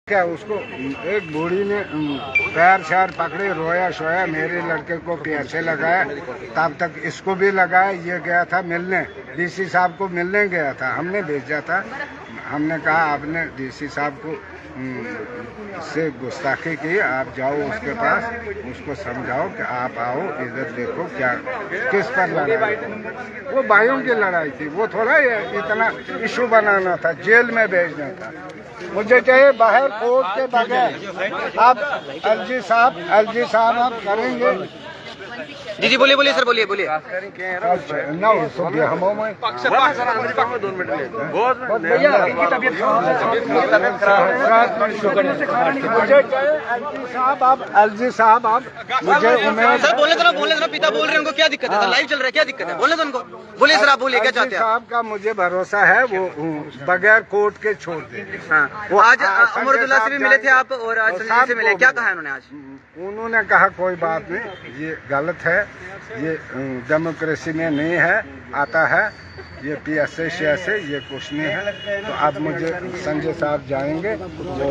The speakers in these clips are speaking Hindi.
क्या उसको एक बूढ़ी ने पैर शार पकड़े, रोया सोया, मेरे लड़के को पैसे लगाया, तब तक इसको भी लगाया। ये गया था मिलने, डीसी साहब को मिलने गया था, हमने भेजा था। हमने कहा आपने डीसी साहब को से गुस्ताखी की, आप जाओ उसके पास, उसको समझाओ कि आप आओ इधर देखो क्या किस पर लड़ाई। वो भाइयों की लड़ाई थी, वो थोड़ा इतना इशू बनाना था, जेल में भेजना था। मुझे चाहिए बाहर कोर्ट के बगैर। आप एलजी साहब आप करेंगे? जी बोलिए सर, बोलिए। ना एलजी साहब आप मुझे सर बोलने दो, पिता बोल रहे हैं, उनको क्या दिक्कत है? लाइव चल रहा है, क्या दिक्कत है? बोलने दो उनको। बोलिए सर, आप बोलिए क्या चाहते हैं? साहब का मुझे भरोसा है, वो बगैर कोर्ट के छोड़ देंगे। हाँ, वो आज अमरुद्दुल्ला से भी मिले थे आप और आज संजय से मिले, क्या कहा उन्होंने आज? उन्होंने कहा कोई बात नहीं, ये गलत है, ये डेमोक्रेसी में नहीं है, आता है ये PSA से ये कुछ नहीं है। तो अब मुझे संजय साहब जाएंगे, वो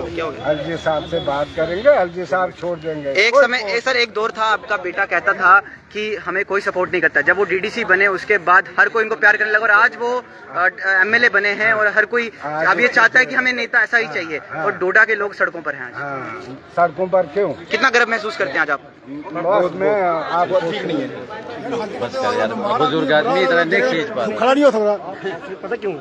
एलजी साहब से बात करेंगे, एलजी साहब छोड़ देंगे। एक समय सर एक दौर था, आपका बेटा कहता था कि हमें कोई सपोर्ट नहीं करता। जब वो DDC बने उसके बाद हर कोई इनको प्यार करने लगा और आज वो MLA बने हैं और हर कोई अब ये चाहता है कि हमें नेता ऐसा ही चाहिए। और डोडा के लोग सड़कों पर हैं आज। सड़कों पर क्यों? कितना गर्व महसूस करते हैं आज आप? बहुत में आप ठीक नहीं है, बुजुर्ग आदमी इतना नहीं खींच पा खड़ा नहीं हो सकता। पता क्यों?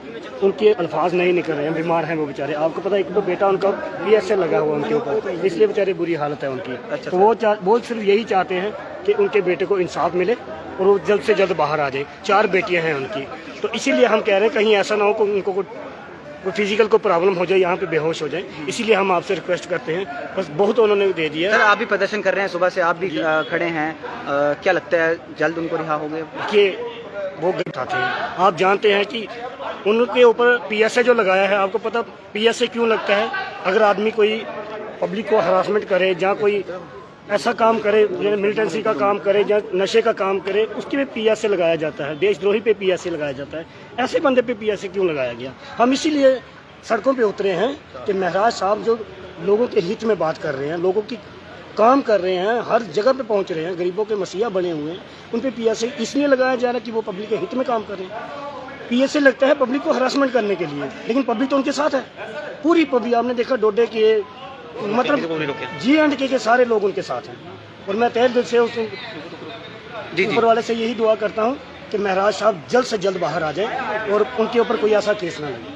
उनके अल्फाज नहीं निकल रहे हैं, बीमार हैं वो बेचारे। आपको पता है एक तो बेटा उनका PSA लगा हुआ उनके ऊपर, इसलिए बेचारे बुरी हालत है उनकी। तो वो सिर्फ यही चाहते हैं कि उनके बेटे को इंसाफ मिले और वो जल्द से जल्द बाहर आ जाए। 4 बेटियां हैं उनकी, तो इसीलिए हम कह रहे हैं कहीं ऐसा ना हो कि उनको कोई फिजिकल को प्रॉब्लम हो जाए, यहाँ पे बेहोश हो जाए। इसीलिए हम आपसे रिक्वेस्ट करते हैं, बस बहुत उन्होंने दे दिया। सर आप भी प्रदर्शन कर रहे हैं, सुबह से आप भी खड़े हैं, क्या लगता है जल्द उनको रिहा हो गए? कि वो गलत उठाते हैं। आप जानते हैं कि उनके ऊपर PSA जो लगाया है, आपको पता PSA क्यों लगता है? अगर आदमी कोई पब्लिक को हरासमेंट करे या कोई ऐसा काम करे, मिलिटेंसी का काम करे या नशे का काम करे, उसके पे PSA लगाया जाता है। देशद्रोही पे PSA लगाया जाता है। ऐसे बंदे पे PSA क्यों लगाया गया? हम इसीलिए सड़कों पे उतरे हैं कि महराज साहब जो लोगों के हित में बात कर रहे हैं, लोगों की काम कर रहे हैं, हर जगह पे पहुंच रहे हैं, गरीबों के मसीहा बने हुए हैं, उन पे PSA इसलिए लगाया जा रहा है कि वो पब्लिक के हित में काम कर रहे हैं। PSA लगता है पब्लिक को हरासमेंट करने के लिए, लेकिन पब्लिक तो उनके साथ है। पूरी पब्लिक, आपने देखा डोडे के मतलब G&K के सारे लोग उनके साथ हैं। और मैं तहे दिल से ऊपर वाले से यही दुआ करता हूँ कि महराज साहब जल्द से जल्द बाहर आ जाए और उनके ऊपर कोई ऐसा केस ना लगे।